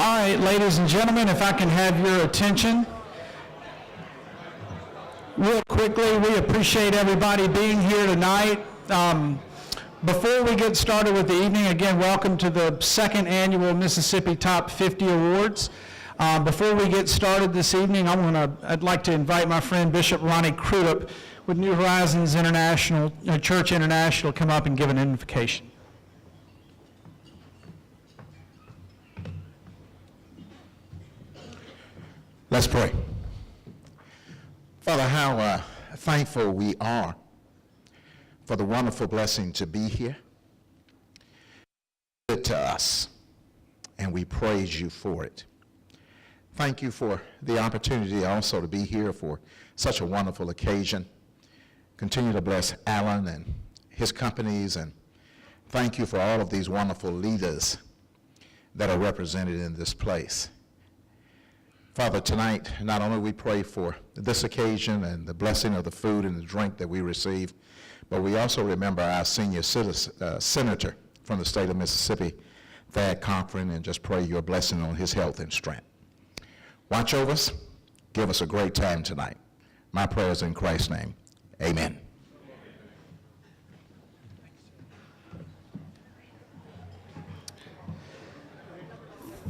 All right, ladies and gentlemen, if I can have your attention. Real quickly, we appreciate everybody being here tonight. Before we get started with the evening, again, welcome to the second annual Mississippi Top 50 Awards. Before we get started this evening, I'd like to invite my friend Bishop Ronnie Crudup with New Horizons International, Church International, come up and give an invocation. Let's pray. Father, how thankful we are for the wonderful blessing to be here. Good to us, and we praise you for it. Thank you for the opportunity also to be here for such a wonderful occasion. Continue to bless Alan and his companies, and thank you for all of these wonderful leaders that are represented in this place. Father, tonight, not only we pray for this occasion and the blessing of the food and the drink that we receive, but we also remember our senior senator from the state of Mississippi, Thad Cochran, and just pray your blessing on his health and strength. Watch over us. Give us a great time tonight. My prayer is in Christ's name. Amen.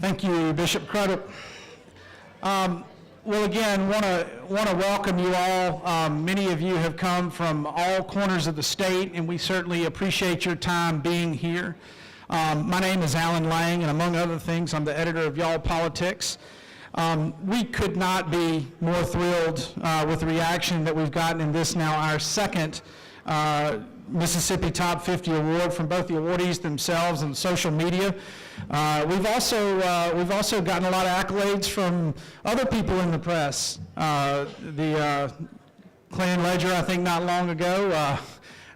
Thank you, Bishop Crudup. Well, again, want to welcome you all. Many of you have come from all corners of the state, and we certainly appreciate your time being here. My name is Alan Lang, and among other things, I'm the editor of Y'all Politics. We could not be more thrilled with the reaction that we've gotten in this now our second Mississippi Top 50 Award from both the awardees themselves and social media. We've also gotten a lot of accolades from other people in the press. The Clarion Ledger, I think not long ago,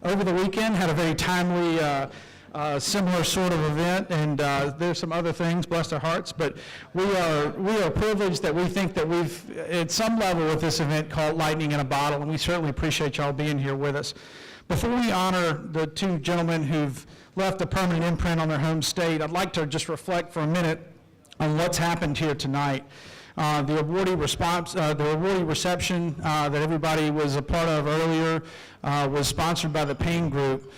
over the weekend, had a very timely similar sort of event, and there's some other things, bless their hearts, but we are privileged that we think that we've, at some level with this event called Lightning in a Bottle, and we certainly appreciate y'all being here with us. Before we honor the two gentlemen who've left a permanent imprint on their home state, I'd like to just reflect for a minute on what's happened here tonight. The awardee reception that everybody was a part of earlier was sponsored by the Payne Group.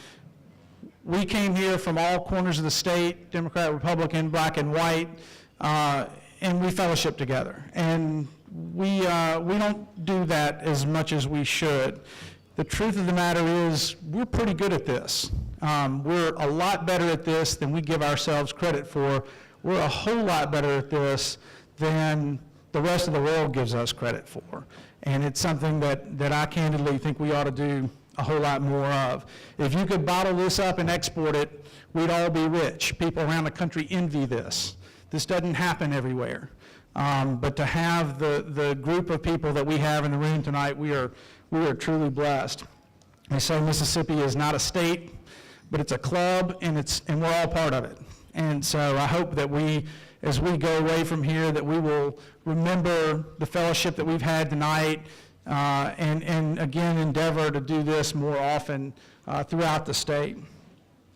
We came here from all corners of the state, Democrat, Republican, black and white, and we fellowship together. And we don't do that as much as we should. The truth of the matter is we're pretty good at this. We're a lot better at this than we give ourselves credit for. We're a whole lot better at this than the rest of the world gives us credit for. And it's something that I candidly think we ought to do a whole lot more of. If you could bottle this up and export it, we'd all be rich. People around the country envy this. This doesn't happen everywhere. But to have the group of people that we have in the room tonight, we are truly blessed. They say Mississippi is not a state, but it's a club, and we're all part of it. And so I hope that as we go away from here, that we will remember the fellowship that we've had tonight, and again endeavor to do this more often throughout the state.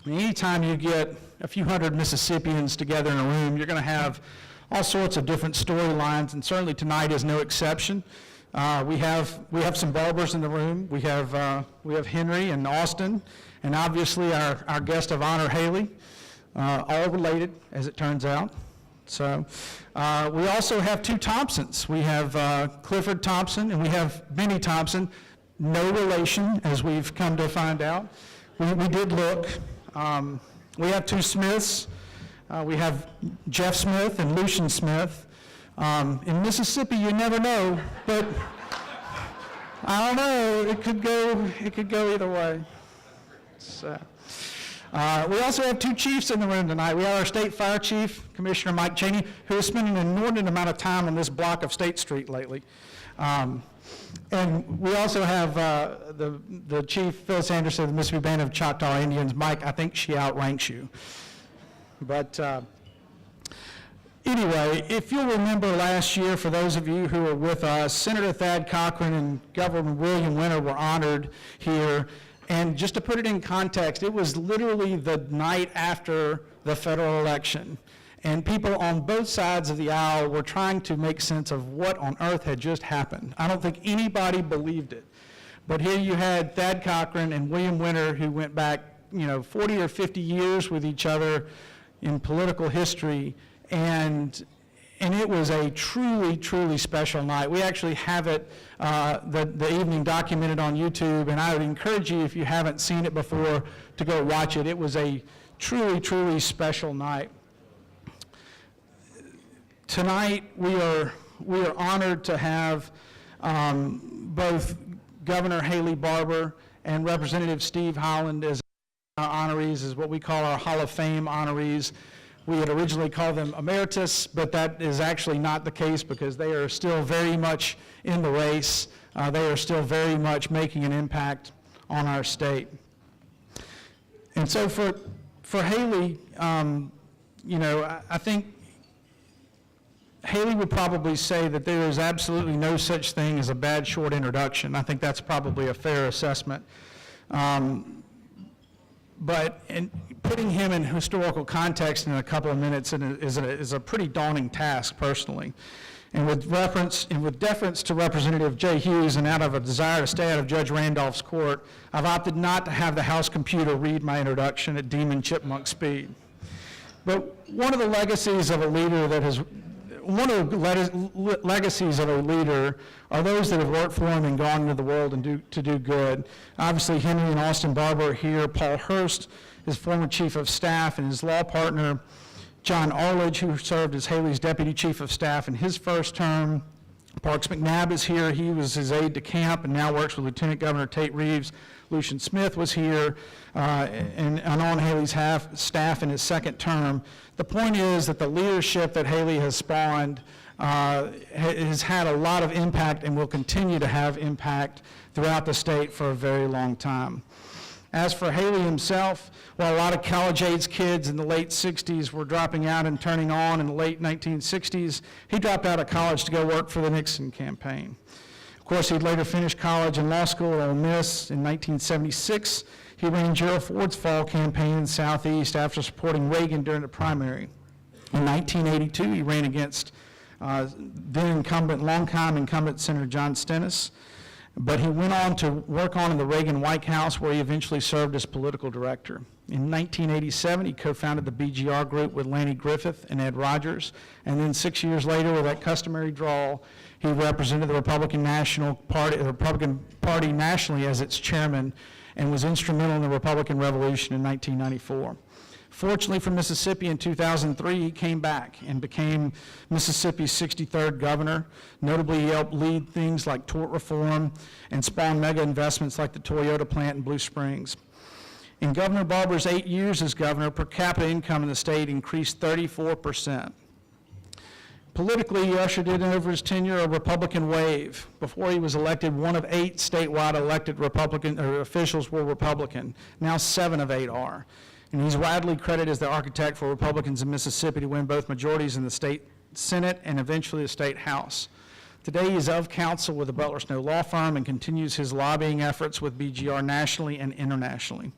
Anytime you get a few hundred Mississippians together in a room, you're going to have all sorts of different storylines, and certainly tonight is no exception. We have some barbers in the room. We have Henry and Austin, and obviously our guest of honor, Haley, all related, as it turns out. So we also have two Thompsons. We have Clifford Thompson and we have Benny Thompson, no relation, as we've come to find out. We did look. We have two Smiths. We have Jeff Smith and Lucian Smith. In Mississippi, you never know, but I don't know. It could go either way. So. We also have two chiefs in the room tonight. We have our state fire chief, Commissioner Mike Cheney, who is spending an inordinate amount of time on this block of State Street lately. And we also have the chief, Phyllis Anderson of the Mississippi Band of Choctaw Indians. Mike, I think she outranks you. But anyway, if you'll remember last year, for those of you who were with us, Senator Thad Cochran and Governor William Winter were honored here. And just to put it in context, it was literally the night after the federal election. And people on both sides of the aisle were trying to make sense of what on earth had just happened. I don't think anybody believed it. But here you had Thad Cochran and William Winter, who went back, 40 or 50 years with each other in political history, and it was a truly, truly special night. We actually have it, the evening documented on YouTube, and I would encourage you, if you haven't seen it before, to go watch it. It was a truly, truly special night. Tonight, we are honored to have both Governor Haley Barbour and Representative Steve Holland as our honorees, as what we call our Hall of Fame honorees. We had originally called them emeritus, but that is actually not the case because they are still very much in the race. They are still very much making an impact on our state. And so for Haley, I think Haley would probably say that there is absolutely no such thing as a bad short introduction. I think that's probably a fair assessment. But in putting him in historical context in a couple of minutes is a pretty daunting task, personally. And with deference to Representative Jay Hughes and out of a desire to stay out of Judge Randolph's court, I've opted not to have the House computer read my introduction at demon chipmunk speed. But one of the legacies of a leader are those that have worked for him and gone into the world and to do good. Obviously, Henry and Austin Barbour are here. Paul Hurst, his former chief of staff, and his law partner, John Arledge, who served as Haley's deputy chief of staff in his first term. Parks McNabb is here. He was his aide de camp and now works with Lieutenant Governor Tate Reeves. Lucian Smith was here and on Haley's staff in his second term. The point is that the leadership that Haley has spawned has had a lot of impact and will continue to have impact throughout the state for a very long time. As for Haley himself, while a lot of college-age kids in the late 60s were dropping out and turning on in the late 1960s, he dropped out of college to go work for the Nixon campaign. Of course, he'd later finished college and law school at Ole Miss. In 1976, he ran Gerald Ford's fall campaign in the Southeast after supporting Reagan during the primary. In 1982, he ran against longtime incumbent Senator John Stennis. But he went on to work on in the Reagan White House, where he eventually served as political director. In 1987, he co-founded the BGR Group with Lanny Griffith and Ed Rogers, and then 6 years later, with that customary drawl, he represented the Republican Party nationally as its chairman, and was instrumental in the Republican Revolution in 1994. Fortunately for Mississippi, in 2003, he came back and became Mississippi's 63rd governor. Notably, he helped lead things like tort reform and spawn mega investments like the Toyota plant in Blue Springs. In Governor Barbour's 8 years as governor, per capita income in the state increased 34%. Politically, he ushered in over his tenure a Republican wave. Before he was elected, 1 of 8 statewide elected officials were Republican. Now 7 of 8 are. And he's widely credited as the architect for Republicans in Mississippi to win both majorities in the state Senate and eventually the state House. Today, he is of counsel with the Butler Snow Law Firm and continues his lobbying efforts with BGR nationally and internationally.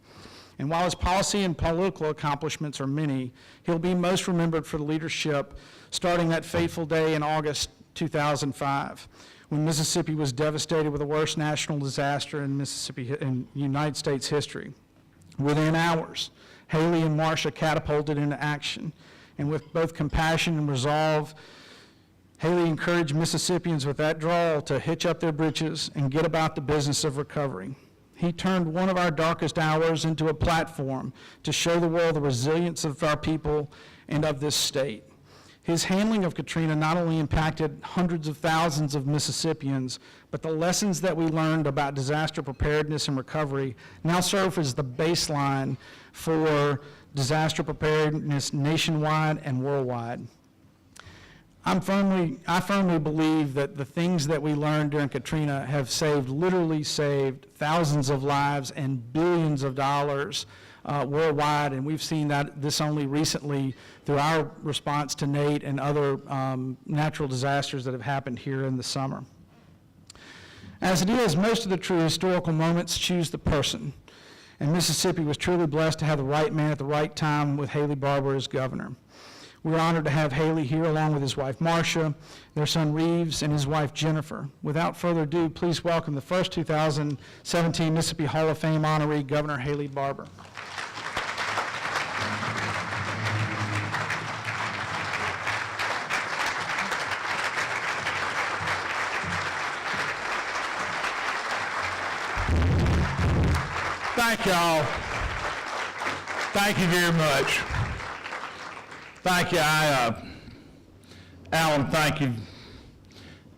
And while his policy and political accomplishments are many, he'll be most remembered for the leadership starting that fateful day in August 2005, when Mississippi was devastated with the worst national disaster in United States history. Within hours, Haley and Marcia catapulted into action, and with both compassion and resolve, Haley encouraged Mississippians with that drawl to hitch up their britches and get about the business of recovery. He turned one of our darkest hours into a platform to show the world the resilience of our people and of this state. His handling of Katrina not only impacted hundreds of thousands of Mississippians, but the lessons that we learned about disaster preparedness and recovery now serve as the baseline for disaster preparedness nationwide and worldwide. I firmly believe that the things that we learned during Katrina have literally saved thousands of lives and billions of dollars worldwide, and we've seen this only recently through our response to Nate and other natural disasters that have happened here in the summer. As it is, most of the true historical moments choose the person, and Mississippi was truly blessed to have the right man at the right time with Haley Barbour as governor. We're honored to have Haley here along with his wife Marcia, their son Reeves, and his wife Jennifer. Without further ado, please welcome the first 2017 Mississippi Hall of Fame honoree, Governor Haley Barbour. Thank y'all. Thank you very much. Thank you. Alan, thank you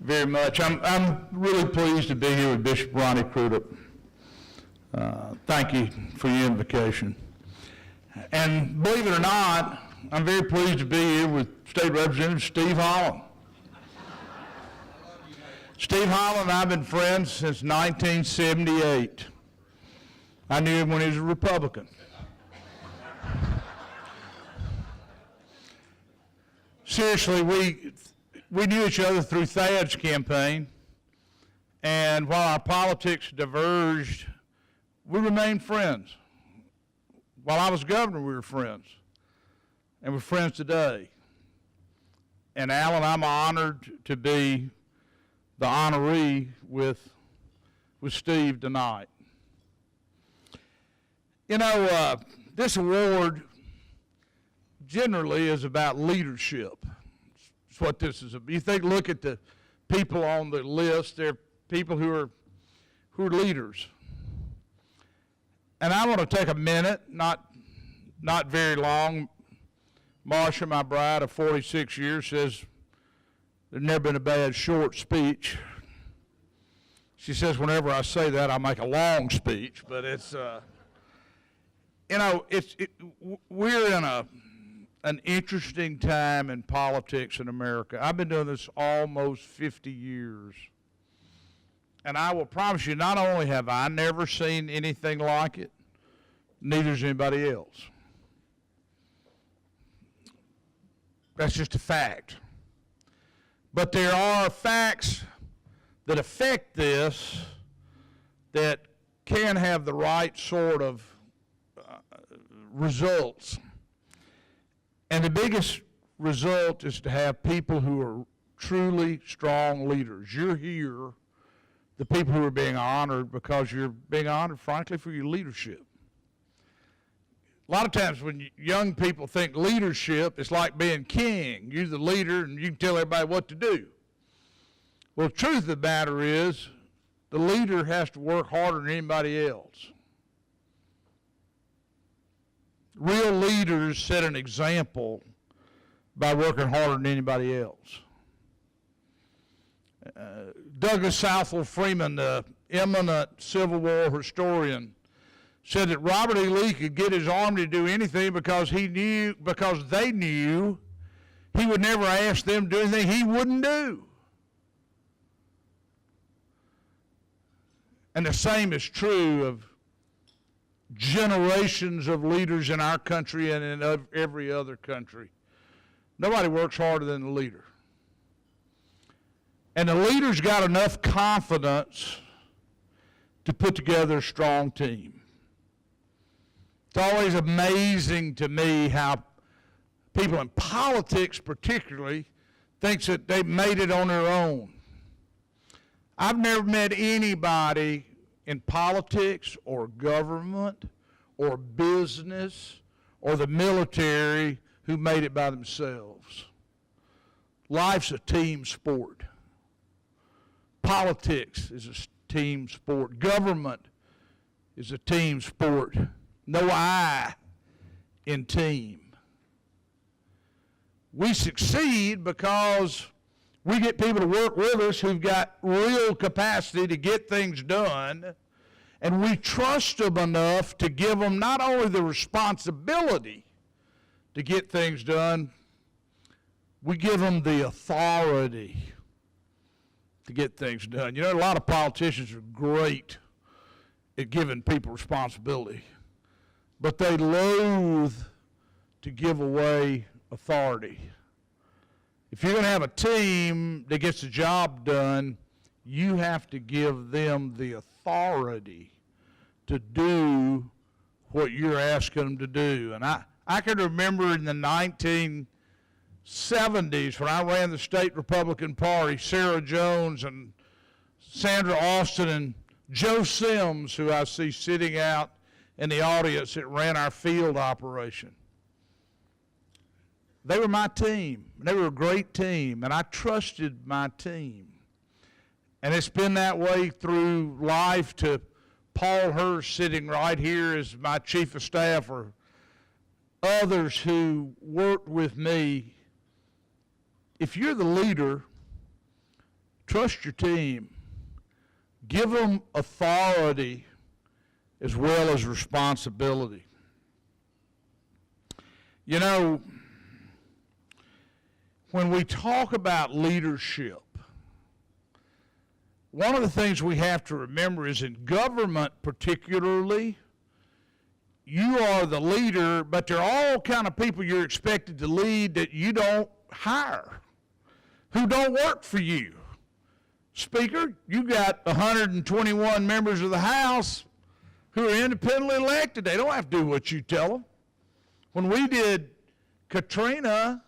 very much. I'm really pleased to be here with Bishop Ronnie Crudup. Thank you for your invitation. And believe it or not, I'm very pleased to be here with State Representative Steve Holland. Steve Holland and I have been friends since 1978. I knew him when he was a Republican. Seriously, we knew each other through Thad's campaign, and while our politics diverged, we remained friends. While I was governor, we were friends, and we're friends today. And Alan, I'm honored to be the honoree with Steve tonight. You know, this award generally is about leadership. That's what this is about. You look at the people on the list, they're people who are leaders. And I want to take a minute, not very long. Marcia, my bride of 46 years, says there's never been a bad short speech. She says whenever I say that, I make a long speech, but it's, you know, we're in an interesting time in politics in America. I've been doing this almost 50 years. And I will promise you, not only have I never seen anything like it, neither has anybody else. That's just a fact. But there are facts that affect this that can have the right sort of results. And the biggest result is to have people who are truly strong leaders. You're here, the people who are being honored, because you're being honored, frankly, for your leadership. A lot of times when young people think leadership, it's like being king. You're the leader and you can tell everybody what to do. Well, the truth of the matter is, the leader has to work harder than anybody else. Real leaders set an example by working harder than anybody else. Douglas Southwell Freeman, the eminent Civil War historian, said that Robert E. Lee could get his army to do anything because they knew he would never ask them to do anything he wouldn't do. And the same is true of generations of leaders in our country and in every other country. Nobody works harder than the leader. And the leader's got enough confidence to put together a strong team. It's always amazing to me how people in politics particularly think that they've made it on their own. I've never met anybody in politics or government or business or the military who made it by themselves. Life's a team sport. Politics is a team sport. Government is a team sport. No I in team. We succeed because we get people to work with us who've got real capacity to get things done, and we trust them enough to give them not only the responsibility to get things done, we give them the authority to get things done. You know, a lot of politicians are great at giving people responsibility, but they loathe to give away authority. If you're going to have a team that gets the job done, you have to give them the authority to do what you're asking them to do. And I can remember in the 70s, when I ran the state Republican Party, Sarah Jones and Sandra Austin and Joe Sims, who I see sitting out in the audience, that ran our field operation. They were my team. They were a great team, and I trusted my team. And it's been that way through life to Paul Hurst sitting right here as my chief of staff, or others who worked with me. If you're the leader, trust your team. Give them authority as well as responsibility. You know, when we talk about leadership, one of the things we have to remember is in government particularly, you are the leader, but there are all kind of people you're expected to lead that you don't hire, who don't work for you. Speaker, you got 121 members of the House who are independently elected. They don't have to do what you tell them. When we did Katrina,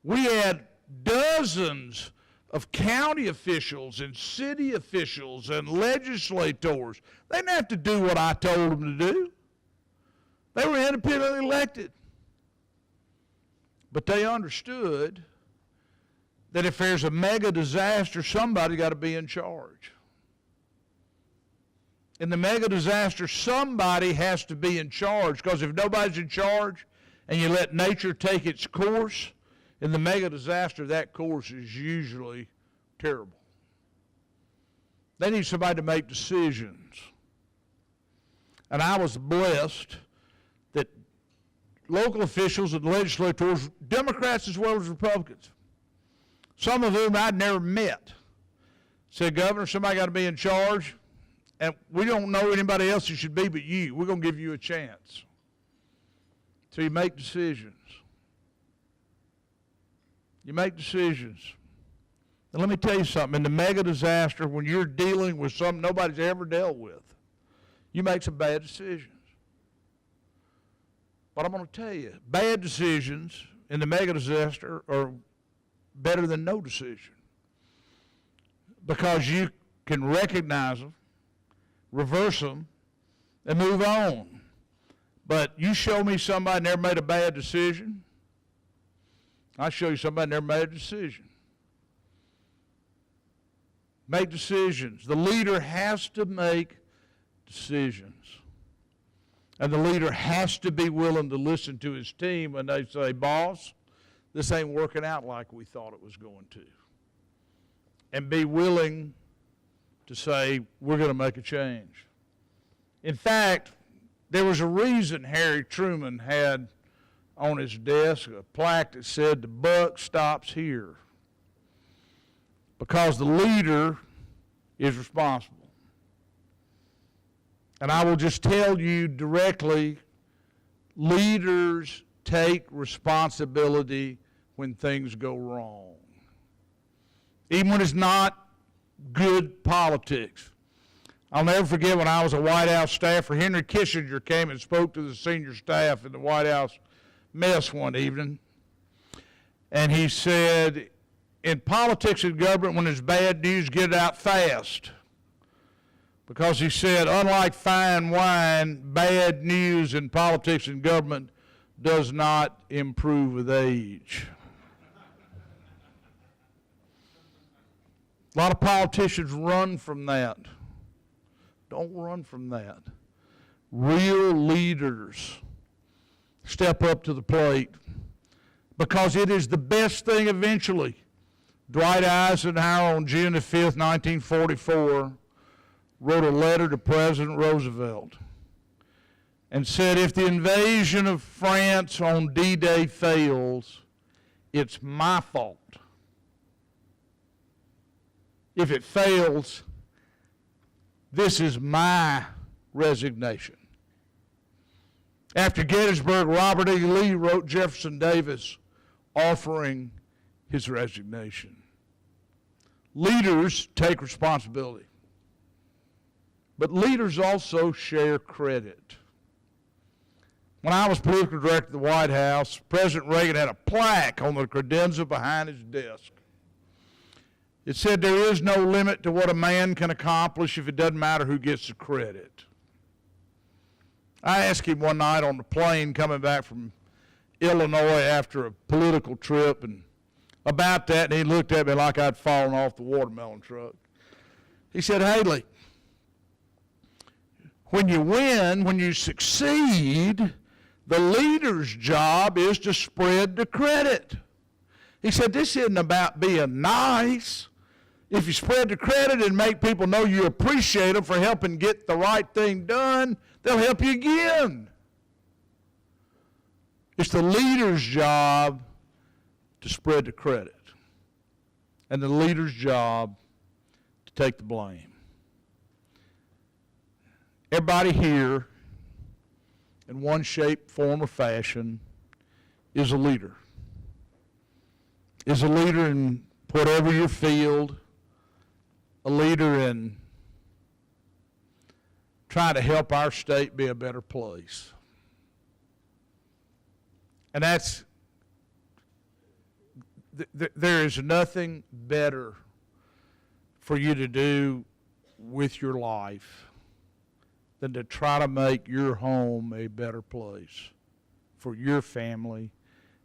we had dozens of county officials and city officials and legislators. They didn't have to do what I told them to do. They were independently elected. But they understood that if there's a mega disaster, somebody got to be in charge. In the mega disaster, somebody has to be in charge, because if nobody's in charge and you let nature take its course, in the mega disaster, that course is usually terrible. They need somebody to make decisions. And I was blessed that local officials and legislators, Democrats as well as Republicans, some of whom I'd never met, said, Governor, somebody got to be in charge, and we don't know anybody else who should be but you. We're going to give you a chance. So you make decisions. You make decisions. And let me tell you something. In the mega disaster, when you're dealing with something nobody's ever dealt with, you make some bad decisions. But I'm going to tell you, bad decisions in the mega disaster are better than no decision, because you can recognize them, reverse them, and move on. But you show me somebody never made a bad decision, I'll show you somebody never made a decision. Make decisions. The leader has to make decisions. And the leader has to be willing to listen to his team when they say, boss, this ain't working out like we thought it was going to. And be willing to say, we're going to make a change. In fact, there was a reason Harry Truman had on his desk a plaque that said, the buck stops here. Because the leader is responsible. And I will just tell you directly, leaders take responsibility when things go wrong. Even when it's not good politics. I'll never forget when I was a White House staffer, Henry Kissinger came and spoke to the senior staff in the White House mess one evening. And he said, in politics and government, when there's bad news, get it out fast. Because he said, unlike fine wine, bad news in politics and government does not improve with age. A lot of politicians run from that. Don't run from that. Real leaders step up to the plate, because it is the best thing eventually. Dwight Eisenhower on June the 5th, 1944, wrote a letter to President Roosevelt and said, if the invasion of France on D-Day fails, it's my fault. If it fails, this is my resignation. After Gettysburg, Robert E. Lee wrote Jefferson Davis offering his resignation. Leaders take responsibility. But leaders also share credit. When I was political director of the White House, President Reagan had a plaque on the credenza behind his desk. It said, "There is no limit to what a man can accomplish if it doesn't matter who gets the credit." I asked him one night on the plane coming back from Illinois after a political trip and about that, and he looked at me like I'd fallen off the watermelon truck. He said, "Haley, when you win, when you succeed, the leader's job is to spread the credit." He said, "This isn't about being nice. If you spread the credit and make people know you appreciate them for helping get the right thing done, they'll help you again." It's the leader's job to spread the credit, and the leader's job to take the blame. Everybody here, in one shape, form, or fashion, is a leader. Is a leader in whatever your field, a leader in trying to help our state be a better place. And that's, there is nothing better for you to do with your life than to try to make your home a better place for your family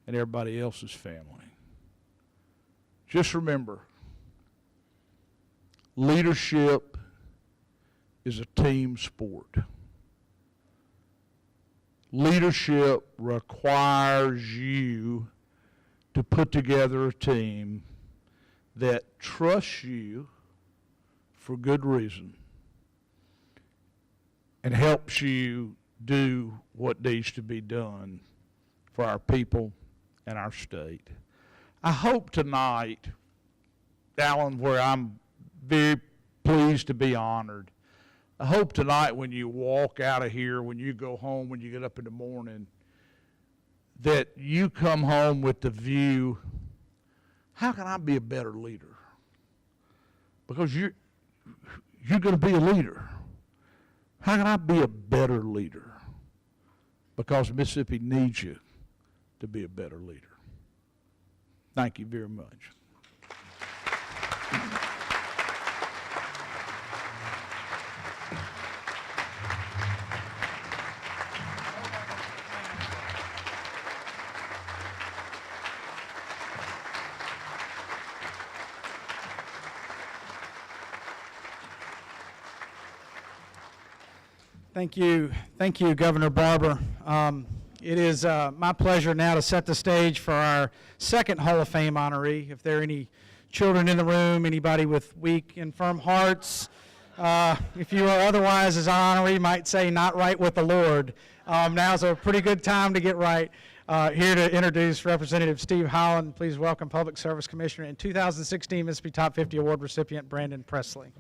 and everybody else's family. Just remember, leadership is a team sport. Leadership requires you to put together a team that trusts you for good reason and helps you do what needs to be done for our people and our state. I hope tonight, Alan, where I'm very pleased to be honored, I hope tonight when you walk out of here, when you go home, when you get up in the morning, that you come home with the view, how can I be a better leader? Because you're going to be a leader. How can I be a better leader? Because Mississippi needs you to be a better leader. Thank you very much. Thank you, Governor Barber. It is my pleasure now to set the stage for our second Hall of Fame honoree. If there are any children in the room, anybody with weak, infirm hearts, if you are otherwise, as our honoree might say, not right with the Lord, now's a pretty good time to get right. Here to introduce Representative Steve Holland. Please welcome Public Service Commissioner and 2016 Mississippi Top 50 Award recipient Brandon Presley.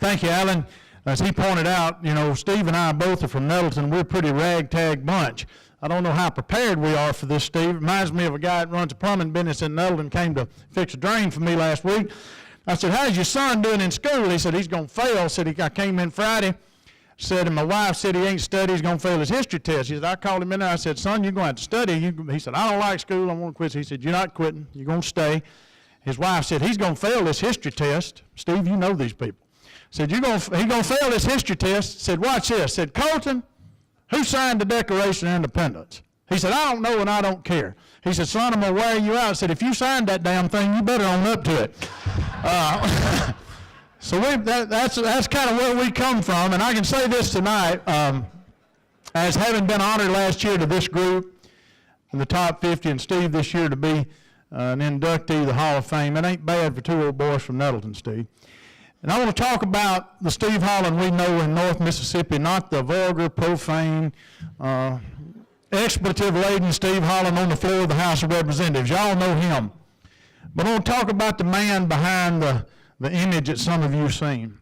Thank you, Alan. As he pointed out, you know, Steve and I both are from Nettleton. We're a pretty ragtag bunch. I don't know how prepared we are for this, Steve. It reminds me of a guy that runs a plumbing business in Nettleton, came to fix a drain for me last week. I said, "How's your son doing in school?" He said, "He's going to fail." I said, I came in Friday, said, and my wife said he ain't studied, he's going to fail his history test. He said, I called him in there, I said, "Son, you're going to have to study." He said, "I don't like school, I want to quit." He said, "You're not quitting, you're going to stay." His wife said, "He's going to fail this history test." Steve, you know these people. Said, he's going to fail this history test. Said, "Watch this." Said, "Colton, who signed the Declaration of Independence?" He said, "I don't know and I don't care." He said, "Son, I'm going to wear you out." I said, "If you signed that damn thing, you better own up to it." So that's kind of where we come from. And I can say this tonight, as having been honored last year to this group in the top 50, and Steve this year to be an inductee of the Hall of Fame, it ain't bad for two old boys from Nettleton, Steve. And I want to talk about the Steve Holland we know in North Mississippi, not the vulgar, profane, expletive-laden Steve Holland on the floor of the House of Representatives. Y'all know him. But I want to talk about the man behind the image that some of you have seen.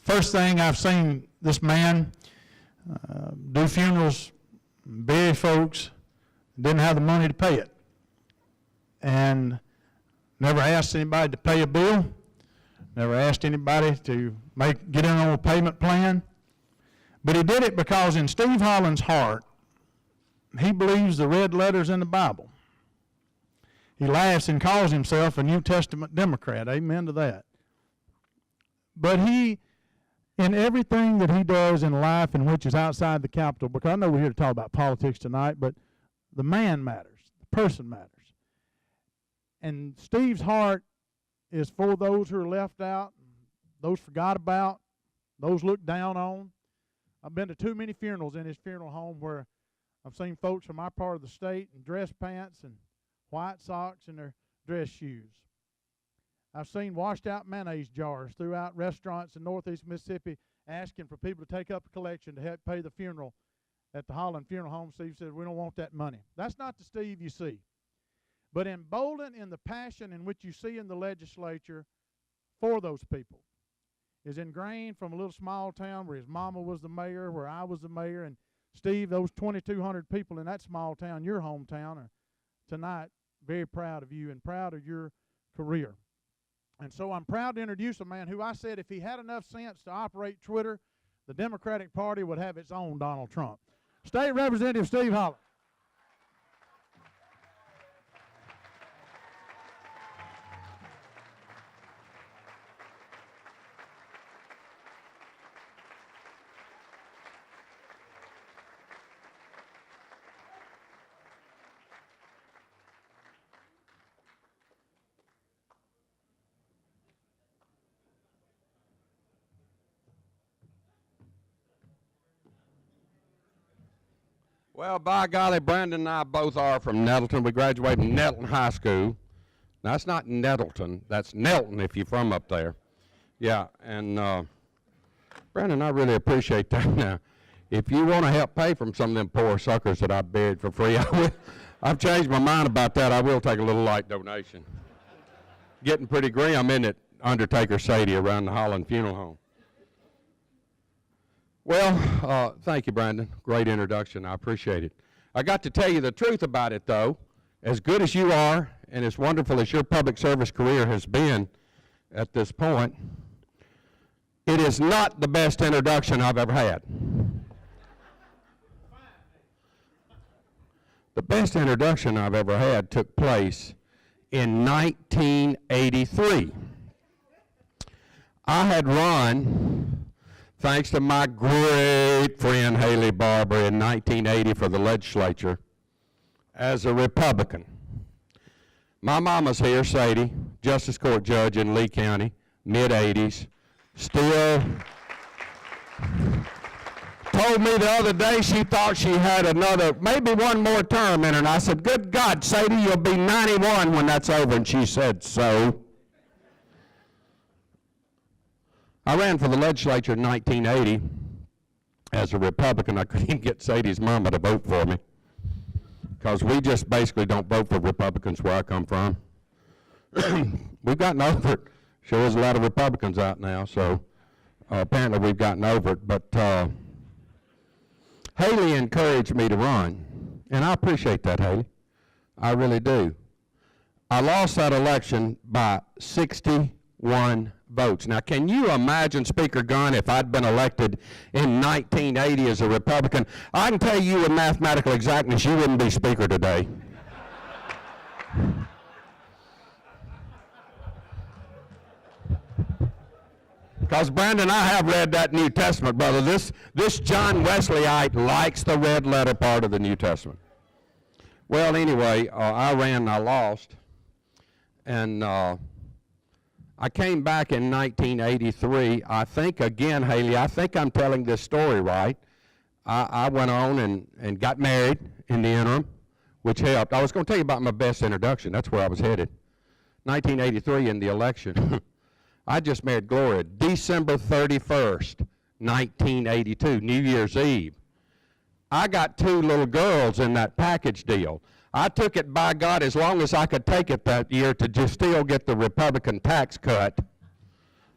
First thing, I've seen this man do funerals, bury folks, didn't have the money to pay it. And never asked anybody to pay a bill, never asked anybody to get in on a payment plan. But he did it because in Steve Holland's heart, he believes the red letters in the Bible. He laughs and calls himself a New Testament Democrat. Amen to that. But he, in everything that he does in life in which is outside the Capitol, because I know we're here to talk about politics tonight, but the man matters, the person matters. And Steve's heart is for those who are left out, those forgot about, those looked down on. I've been to too many funerals in his funeral home where I've seen folks from our part of the state in dress pants and white socks and their dress shoes. I've seen washed out mayonnaise jars throughout restaurants in northeast Mississippi asking for people to take up a collection to help pay the funeral at the Holland Funeral Home. Steve said, we don't want that money. That's not the Steve you see. But emboldened in the passion in which you see in the legislature for those people is ingrained from a little small town where his mama was the mayor, where I was the mayor, and Steve, those 2,200 people in that small town, your hometown, are tonight very proud of you and proud of your career. And so I'm proud to introduce a man who I said if he had enough sense to operate Twitter, the Democratic Party would have its own Donald Trump. State Representative Steve Holland. Well, by golly, Brandon and I both are from Nettleton. We graduated from Nettleton High School. Now, that's not Nettleton. That's Nelton if you're from up there. Yeah, and Brandon, I really appreciate that. Now, if you want to help pay from some of them poor suckers that I buried for free, I've changed my mind about that. I will take a little light donation. Getting pretty grim, isn't it, Undertaker Sadie around the Holland Funeral Home? Well, thank you, Brandon. Great introduction. I appreciate it. I got to tell you the truth about it, though. As good as you are and as wonderful as your public service career has been at this point, it is not the best introduction I've ever had. The best introduction I've ever had took place in 1983. I had run, thanks to my great friend Haley Barber, in 1980 for the legislature as a Republican. My mama's here, Sadie, Justice Court Judge in Lee County, mid-80s, still told me the other day she thought she had maybe one more term in her, and I said, good God, Sadie, you'll be 91 when that's over, and she said, so. I ran for the legislature in 1980 as a Republican. I couldn't even get Sadie's mama to vote for me because we just basically don't vote for Republicans where I come from. We've gotten over it. Sure, there's a lot of Republicans out now, so apparently we've gotten over it. But Haley encouraged me to run, and I appreciate that, Haley. I really do. I lost that election by 61 votes. Now, can you imagine, Speaker Gunn, if I'd been elected in 1980 as a Republican? I can tell you with mathematical exactness, you wouldn't be Speaker today. Because, Brandon, I have read that New Testament, brother. This John Wesleyite likes the red letter part of the New Testament. Well, anyway, I ran and I lost. And I came back in 1983. I think, again, Haley, I think I'm telling this story right. I went on and got married in the interim, which helped. I was going to tell you about my best introduction. That's where I was headed. 1983 in the election. I just married Gloria December 31st, 1982, New Year's Eve. I got 2 little girls in that package deal. I took it, by God, as long as I could take it that year to just still get the Republican tax cut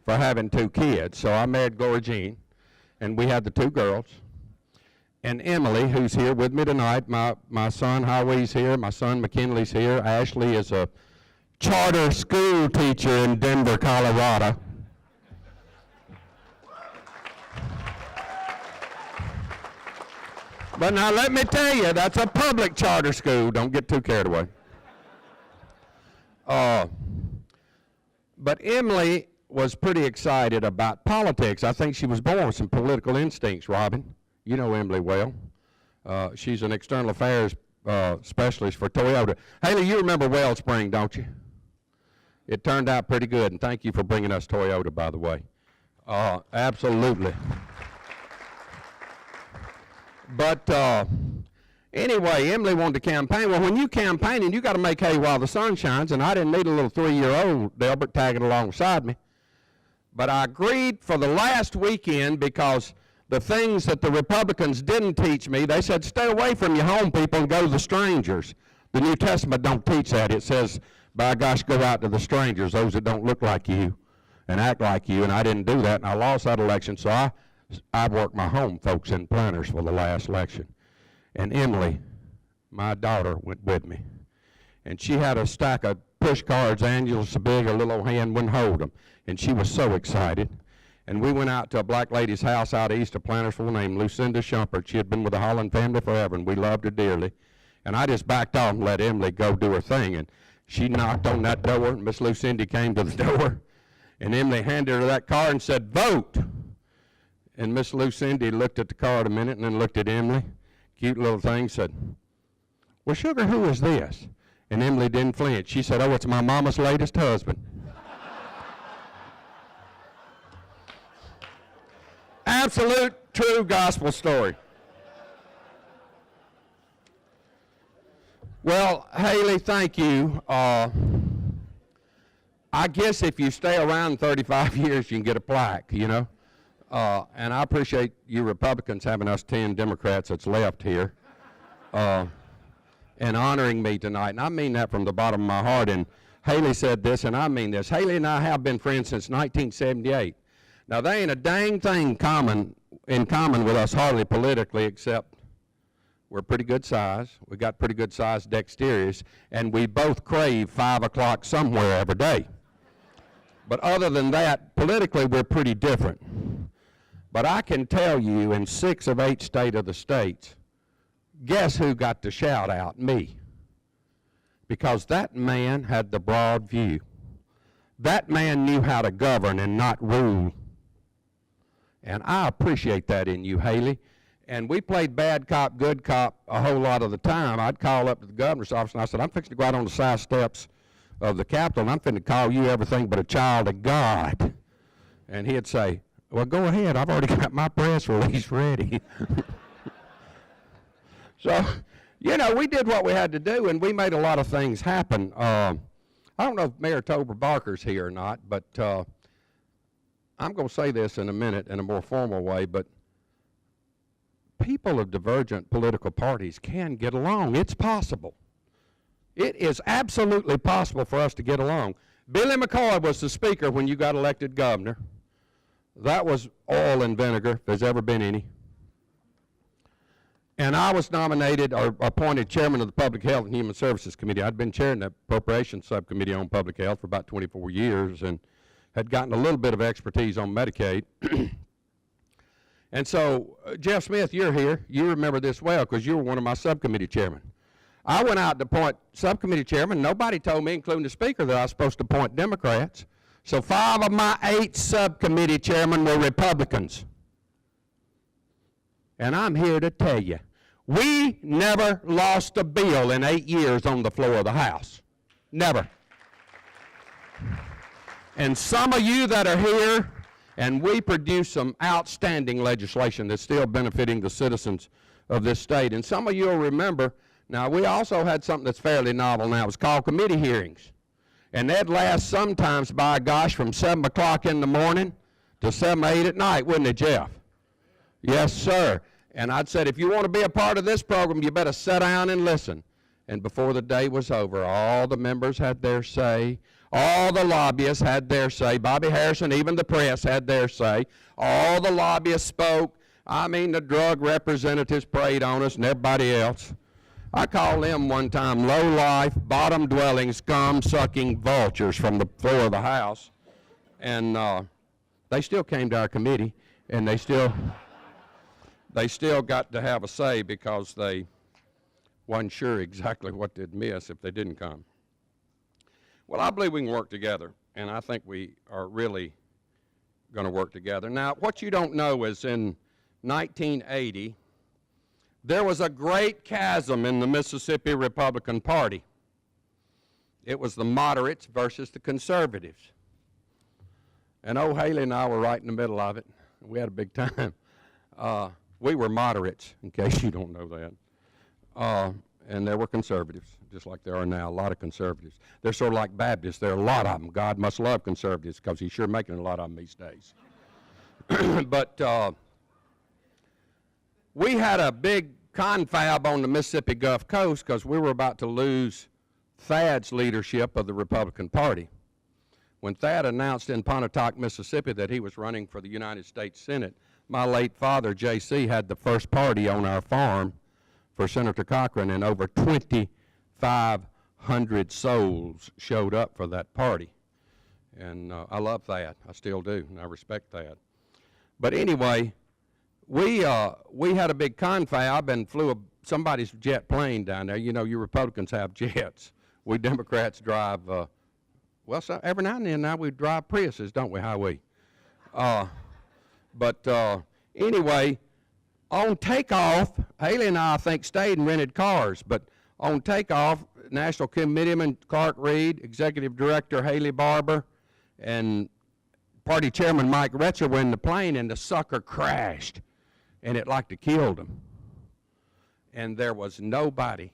for having 2 kids. So I married Gloria Jean, and we had the 2 girls. And Emily, who's here with me tonight, my son Howie's here, my son McKinley's here. Ashley is a charter school teacher in Denver, Colorado. But now let me tell you, that's a public charter school. Don't get too carried away. But Emily was pretty excited about politics. I think she was born with some political instincts, Robin. You know Emily well. She's an external affairs specialist for Toyota. Haley, you remember Wellspring, don't you? It turned out pretty good, and thank you for bringing us Toyota, by the way. Absolutely. But anyway, Emily wanted to campaign. Well, when you campaigning, you got to make hay while the sun shines, and I didn't need a little 3-year-old Delbert tagging alongside me. But I agreed for the last weekend because the things that the Republicans didn't teach me, they said, stay away from your home people and go to the strangers. The New Testament don't teach that. It says, by gosh, go out to the strangers, those that don't look like you and act like you, and I didn't do that, and I lost that election, so I worked my home folks in Planters for the last election. And Emily, my daughter, went with me. And she had a stack of push cards, Angela's so big her little old hand wouldn't hold them. And she was so excited. And we went out to a black lady's house out east of Plantersville named Lucinda Shumpert. She had been with the Holland family forever, and we loved her dearly. And I just backed off and let Emily go do her thing. And she knocked on that door, and Miss Lucinda came to the door. And Emily handed her that card and said, vote. And Miss Lucinda looked at the card a minute and then looked at Emily. Cute little thing, said, well, sugar, who is this? And Emily didn't flinch. She said, oh, it's my mama's latest husband. Absolute, true gospel story. Well, Haley, thank you. I guess if you stay around 35 years, you can get a plaque, you know. And I appreciate you Republicans having us 10 Democrats that's left here and honoring me tonight. And I mean that from the bottom of my heart. And Haley said this, and I mean this. Haley and I have been friends since 1978. Now, there ain't a dang thing in common with us hardly politically, except we're pretty good size. We got pretty good size dexterities, and we both crave 5 o'clock somewhere every day. But other than that, politically, we're pretty different. But I can tell you, in 6 of 8 states of the states, guess who got the shout out? Me. Because that man had the broad view. That man knew how to govern and not rule. And I appreciate that in you, Haley. And we played bad cop, good cop a whole lot of the time. I'd call up to the governor's office and I said, I'm fixing to go out on the side steps of the Capitol and I'm fixing to call you everything but a child of God. And he'd say, well, go ahead. I've already got my press release ready. So, you know, we did what we had to do, and we made a lot of things happen. I don't know if Mayor Tober Barker's here or not, but I'm going to say this in a minute in a more formal way, but people of divergent political parties can get along. It's possible. It is absolutely possible for us to get along. Billy McCoy was the speaker when you got elected governor. That was oil and vinegar, if there's ever been any. And I was nominated or appointed chairman of the Public Health and Human Services Committee. I'd been chairing the Appropriations Subcommittee on Public Health for about 24 years and had gotten a little bit of expertise on Medicaid. And so, Jeff Smith, you're here. You remember this well because you were one of my subcommittee chairmen. I went out to appoint subcommittee chairman. Nobody told me, including the speaker, that I was supposed to appoint Democrats. So 5 of my 8 subcommittee chairmen were Republicans. And I'm here to tell you, we never lost a bill in 8 years on the floor of the House. Never. And some of you that are here, and we produced some outstanding legislation that's still benefiting the citizens of this state. And some of you will remember, now we also had something that's fairly novel now. It's called committee hearings. And they'd last sometimes, by gosh, from 7 o'clock in the morning to 7, 8 at night, wouldn't it, Jeff? Yes, sir. And I'd said, if you want to be a part of this program, you better sit down and listen. And before the day was over, all the members had their say. All the lobbyists had their say. Bobby Harrison, even the press, had their say. All the lobbyists spoke. I mean, the drug representatives preyed on us and everybody else. I called them one time low-life, bottom-dwelling, scum-sucking vultures from the floor of the House. And they still came to our committee, and they still they still got to have a say because they wasn't sure exactly what they'd miss if they didn't come. Well, I believe we can work together, and I think we are really going to work together. Now, what you don't know is in 1980, there was a great chasm in the Mississippi Republican Party. It was the moderates versus the conservatives. And old Haley and I were right in the middle of it. We had a big time. We were moderates, in case you don't know that. And there were conservatives, just like there are now, a lot of conservatives. They're sort of like Baptists. There are a lot of them. God must love conservatives because he's sure making a lot of them these days. But we had a big confab on the Mississippi Gulf Coast because we were about to lose Thad's leadership of the Republican Party. When Thad announced in Pontotoc, Mississippi that he was running for the United States Senate, my late father, J.C., had the first party on our farm for Senator Cochran, and over 2,500 souls showed up for that party. And I love Thad. I still do, and I respect Thad. But anyway, we had a big confab and flew somebody's jet plane down there. You know, you Republicans have jets. We Democrats drive, well, so every now and then now we drive Priuses, don't we, Howie? Anyway, on takeoff, Haley and I think, stayed and rented cars, but on takeoff, National Committeeman Clark Reed, Executive Director Haley Barber, and Party Chairman Mike Retzer were in the plane, and the sucker crashed, and it like to killed him. And there was nobody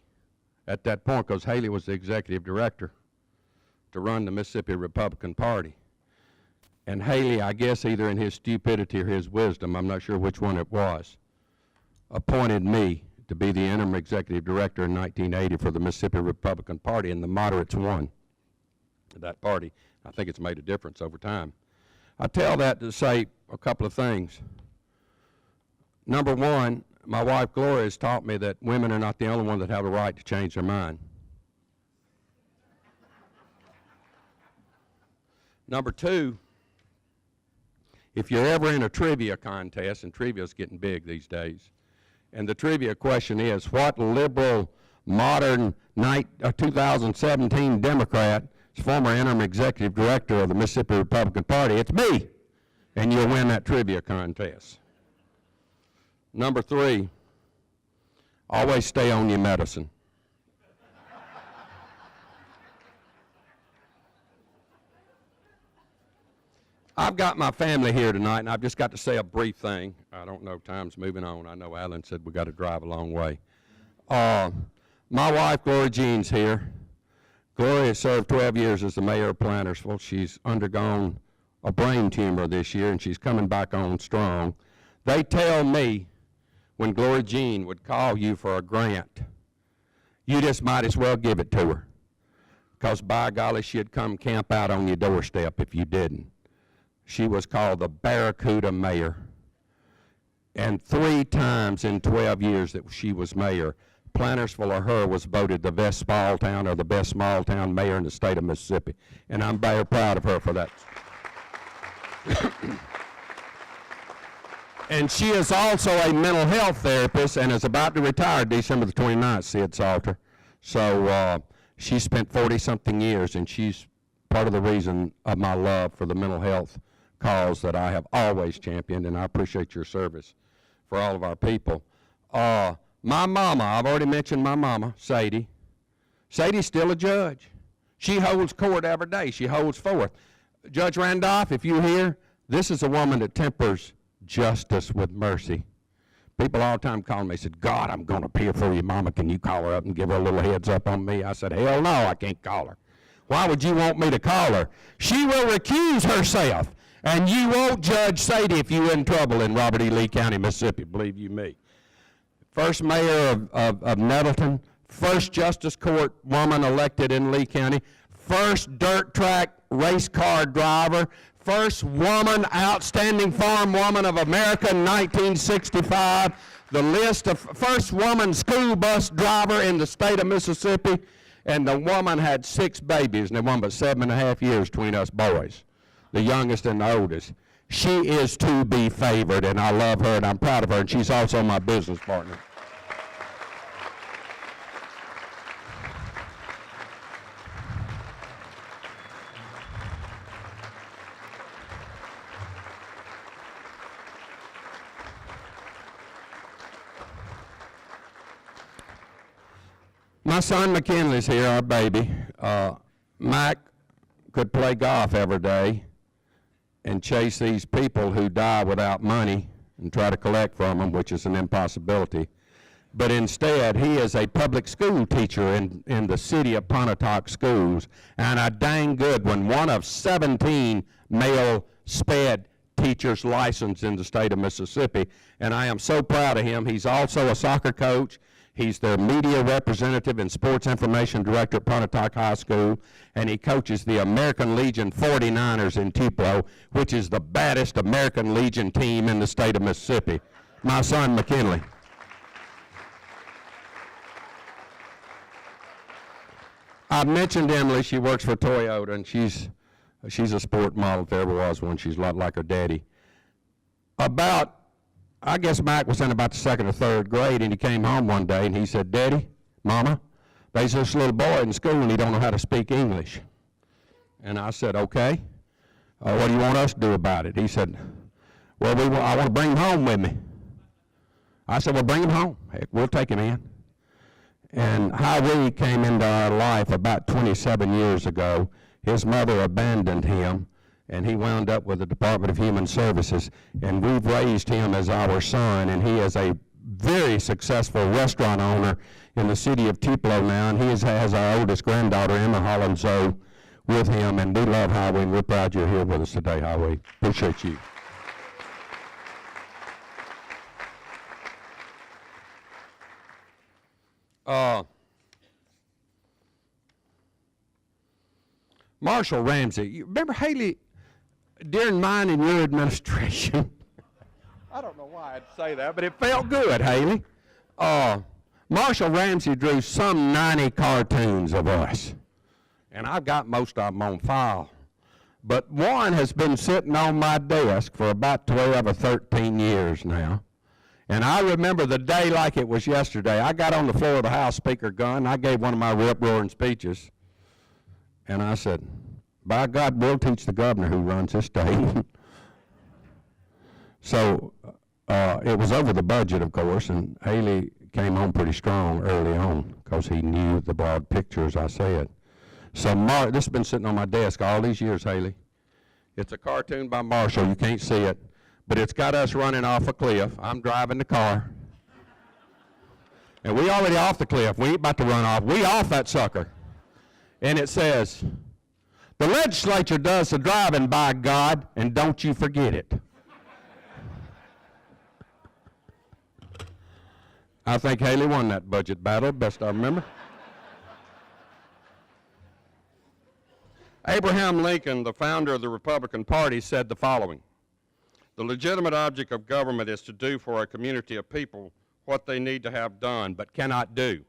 at that point, because Haley was the Executive Director, to run the Mississippi Republican Party. And Haley, I guess either in his stupidity or his wisdom, I'm not sure which one it was, appointed me to be the interim executive director in 1980 for the Mississippi Republican Party, and the moderates won that party. I think it's made a difference over time. I tell that to say a couple of things. Number one, my wife Gloria has taught me that women are not the only ones that have a right to change their mind. Number two, if you're ever in a trivia contest, and trivia's getting big these days, and the trivia question is, what liberal, modern 2017 Democrat is former interim executive director of the Mississippi Republican Party? It's me, and you'll win that trivia contest. Number three, always stay on your medicine. I've got my family here tonight, and I've just got to say a brief thing. I don't know, time's moving on. I know Alan said we got to drive a long way. My wife, Gloria Jean's here. Gloria served 12 years as the mayor of Plantersville. She's undergone a brain tumor this year, and she's coming back on strong. They tell me when Gloria Jean would call you for a grant, you just might as well give it to her, because by golly, she'd come camp out on your doorstep if you didn't. She was called the Barracuda Mayor. And 3 times in 12 years that she was mayor, Plantersville or her was voted the best small town or the best small town mayor in the state of Mississippi. And I'm very proud of her for that. And she is also a mental health therapist and is about to retire December the 29th, Sid Salter. So she spent 40-something years, and she's part of the reason of my love for the mental health cause that I have always championed, and I appreciate your service for all of our people. My mama, I've already mentioned my mama, Sadie. Sadie's still a judge. She holds court every day. She holds forth. Judge Randolph, if you're here, this is a woman that tempers justice with mercy. People all the time call me, said, God, I'm going to appear for you, Mama. Can you call her up and give her a little heads up on me? I said, hell no, I can't call her. Why would you want me to call her? She will recuse herself, and you won't judge Sadie if you're in trouble in Robert E. Lee County, Mississippi, believe you me. First mayor of Nettleton, first justice court woman elected in Lee County, first dirt track race car driver, first woman outstanding farm woman of America in 1965, the list of first woman school bus driver in the state of Mississippi, and the woman had 6 babies, and they won but 7.5 years between us boys, the youngest and the oldest. She is to be favored, and I love her, and I'm proud of her, and she's also my business partner. My son McKinley's here, our baby. Mac could play golf every day and chase these people who die without money and try to collect from them, which is an impossibility. But instead, he is a public school teacher in the city of Pontotoc schools, and a dang good one, one of 17 male SPED teachers licensed in the state of Mississippi, and I am so proud of him. He's also a soccer coach. He's their media representative and sports information director at Pontotoc High School, and he coaches the American Legion 49ers in Tupelo, which is the baddest American Legion team in the state of Mississippi. My son, McKinley. I mentioned Emily. She works for Toyota, and she's a sport model if there ever was one. She's a lot like her daddy. I guess Mike was in about the 2nd or 3rd grade, and he came home one day, and he said, "Daddy, Mama, there's this little boy in school, and he don't know how to speak English." And I said, "Okay, what do you want us to do about it?" He said, "Well, I want to bring him home with me." I said, "Well, bring him home. Heck, we'll take him in." And Howie came into our life about 27 years ago. His mother abandoned him, and he wound up with the Department of Human Services, and we've raised him as our son, and he is a very successful restaurant owner in the city of Tupelo now, and he has our oldest granddaughter, Emma Holland Zoe, with him, and we love Howie, and we're proud you're here with us today, Howie. Appreciate you. Marshall Ramsey, you remember Haley, during mine and your administration, I don't know why I'd say that, but it felt good, Haley. Marshall Ramsey drew some 90 cartoons of us, and I've got most of them on file. But one has been sitting on my desk for about 12 or 13 years now. And I remember the day like it was yesterday. I got on the floor of the House Speaker gun, I gave one of my rip-roaring speeches, and I said, "By God, we'll teach the governor who runs this state." So it was over the budget, of course, and Haley came on pretty strong early on because he knew the broad picture, as I said. So this has been sitting on my desk all these years, Haley. It's a cartoon by Marshall. You can't see it, but it's got us running off a cliff. I'm driving the car. And we already off the cliff. We ain't about to run off. We off that sucker. And it says, "The legislature does the driving, by God, and don't you forget it." I think Haley won that budget battle, best I remember. Abraham Lincoln, the founder of the Republican Party, said the following: "The legitimate object of government is to do for a community of people what they need to have done, but cannot do,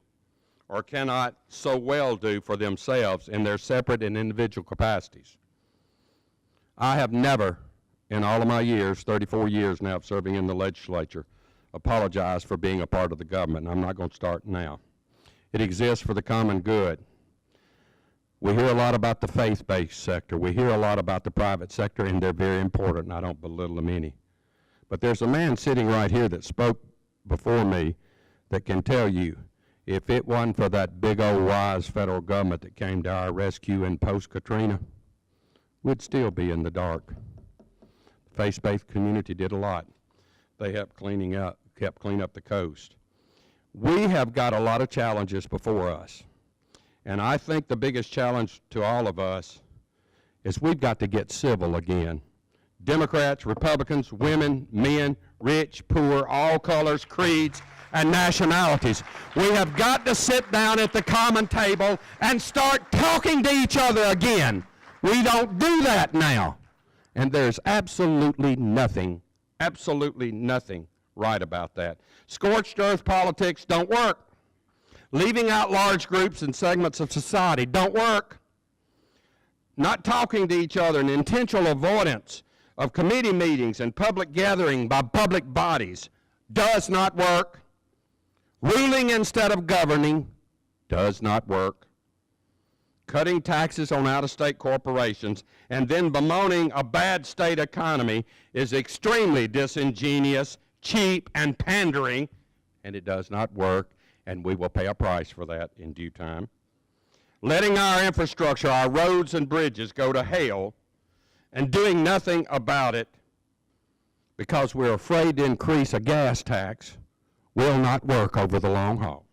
or cannot so well do for themselves in their separate and individual capacities." I have never, in all of my years, 34 years now of serving in the legislature, apologized for being a part of the government, and I'm not going to start now. It exists for the common good. We hear a lot about the faith-based sector. We hear a lot about the private sector, and they're very important, and I don't belittle them any. But there's a man sitting right here that spoke before me that can tell you, if it wasn't for that big old wise federal government that came to our rescue in post-Katrina, we'd still be in the dark. The faith-based community did a lot. They helped clean up the coast. We have got a lot of challenges before us. And I think the biggest challenge to all of us is we've got to get civil again. Democrats, Republicans, women, men, rich, poor, all colors, creeds, and nationalities. We have got to sit down at the common table and start talking to each other again. We don't do that now. And there's absolutely nothing right about that. Scorched earth politics don't work. Leaving out large groups and segments of society don't work. Not talking to each other and intentional avoidance of committee meetings and public gathering by public bodies does not work. Ruling instead of governing does not work. Cutting taxes on out-of-state corporations and then bemoaning a bad state economy is extremely disingenuous, cheap, and pandering, and it does not work, and we will pay a price for that in due time. Letting our infrastructure, our roads and bridges go to hell and doing nothing about it because we're afraid to increase a gas tax will not work over the long haul.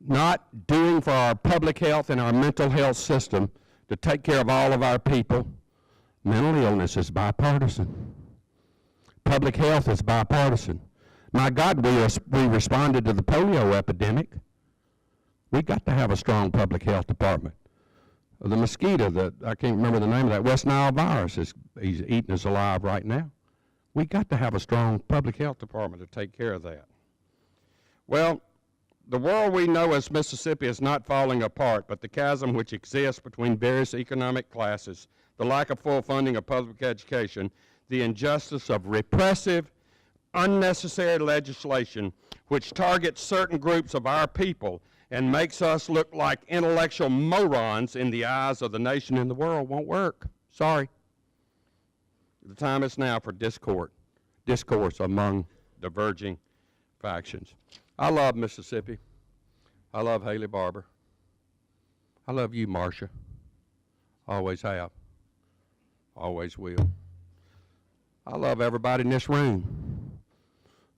Not doing for our public health and our mental health system to take care of all of our people. Mental illness is bipartisan. Public health is bipartisan. My God, we responded to the polio epidemic. We got to have a strong public health department. The mosquito, I can't remember the name of that, West Nile virus, he's eating us alive right now. We got to have a strong public health department to take care of that. Well, the world we know as Mississippi is not falling apart, but the chasm which exists between various economic classes, the lack of full funding of public education, the injustice of repressive, unnecessary legislation which targets certain groups of our people and makes us look like intellectual morons in the eyes of the nation and the world won't work. Sorry. The time is now for discourse among diverging factions. I love Mississippi. I love Haley Barbour. I love you, Marcia. Always have. Always will. I love everybody in this room.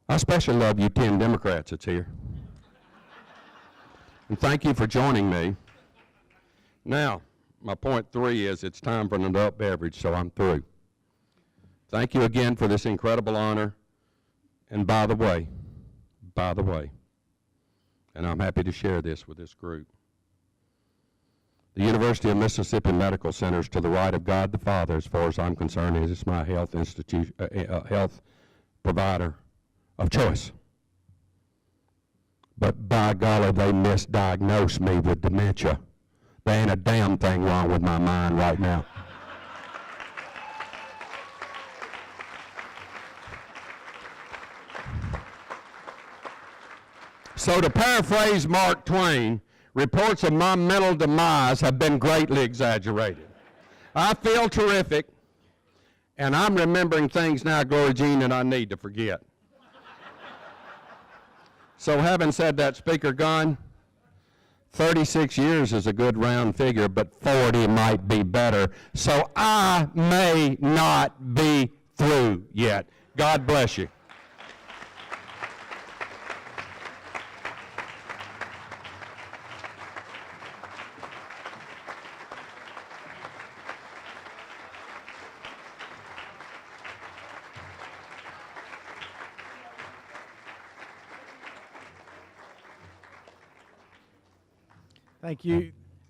I especially love you 10 Democrats that's here. And thank you for joining me. Now, my point 3 is it's time for an adult beverage, so I'm through. Thank you again for this incredible honor. And by the way, and I'm happy to share this with this group, the University of Mississippi Medical Center is to the right of God the Father, as far as I'm concerned. It is my health health provider of choice. But by golly, they misdiagnosed me with dementia. There ain't a damn thing wrong with my mind right now. So to paraphrase Mark Twain, reports of my mental demise have been greatly exaggerated. I feel terrific, and I'm remembering things now, Gloria Jean, that I need to forget. So having said that, Speaker Gunn, 36 years is a good round figure, but 40 might be better. So I may not be through yet. God bless you.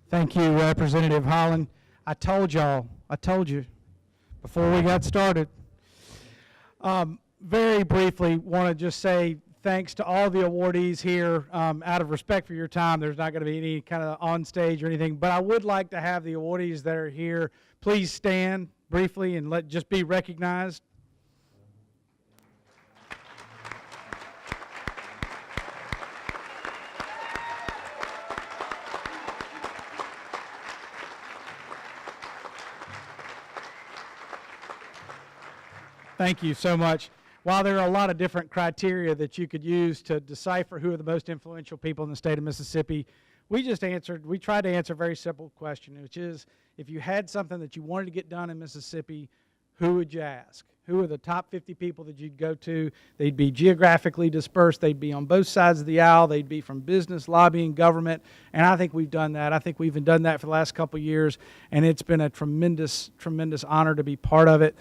Thank you, Representative Holland. I told you before we got started. Very briefly, want to just say thanks to all the awardees here. Out of respect for your time, there's not going to be any kind of on stage or anything, but I would like to have the awardees that are here please stand briefly and just be recognized. Thank you so much. While there are a lot of different criteria that you could use to decipher who are the most influential people in the state of Mississippi, we tried to answer a very simple question, which is, if you had something that you wanted to get done in Mississippi, who would you ask? Who are the top 50 people that you'd go to? They'd be geographically dispersed. They'd be on both sides of the aisle. They'd be from business, lobbying, government. And I think we've done that. I think we've even done that for the last couple of years. And it's been a tremendous, tremendous honor to be part of it.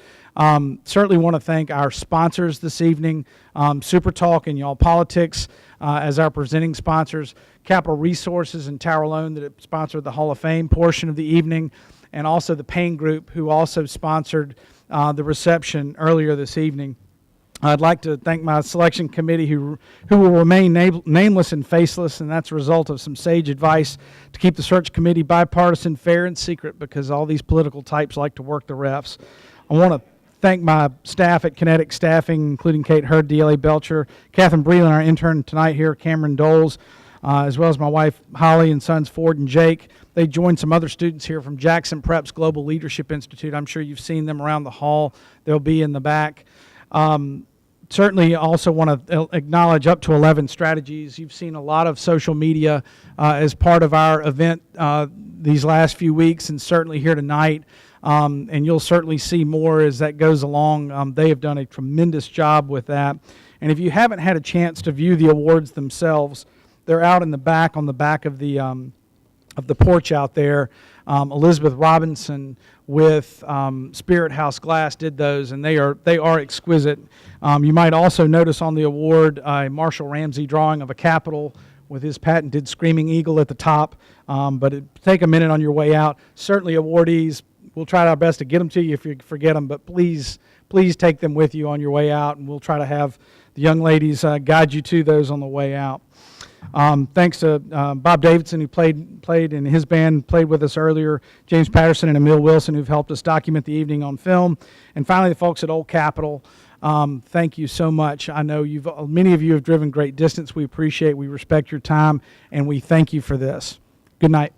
Certainly want to thank our sponsors this evening, Super Talk and Y'all Politics as our presenting sponsors, Capital Resources and Tower Loan that sponsored the Hall of Fame portion of the evening, and also the Payne Group, who also sponsored the reception earlier this evening. I'd like to thank my selection committee who will remain nameless and faceless, and that's a result of some sage advice to keep the search committee bipartisan, fair, and secret, because all these political types like to work the refs. I want to thank my staff at Kinetic Staffing, including Kate Hurd, DLA Belcher, Catherine Breland, our intern tonight here, Cameron Doles, as well as my wife Holly and sons Ford and Jake. They joined some other students here from Jackson Prep's Global Leadership Institute. I'm sure you've seen them around the hall. They'll be in the back. Certainly also want to acknowledge Up to 11 Strategies. You've seen a lot of social media as part of our event these last few weeks, and certainly here tonight. And you'll certainly see more as that goes along. They have done a tremendous job with that. And if you haven't had a chance to view the awards themselves, they're out in the back, on the back of the porch out there. Elizabeth Robinson with Spirit House Glass did those, and they are exquisite. You might also notice on the award a Marshall Ramsey drawing of a Capitol with his patented Screaming Eagle at the top. But take a minute on your way out. Certainly awardees, we'll try our best to get them to you if you forget them, but please take them with you on your way out, and we'll try to have the young ladies guide you to those on the way out. Thanks to Bob Davidson, who played in his band, played with us earlier, James Patterson and Emil Wilson, who've helped us document the evening on film, and finally the folks at Old Capitol. Thank you so much. I know many of you have driven great distance. We appreciate, we respect your time, and we thank you for this. Good night.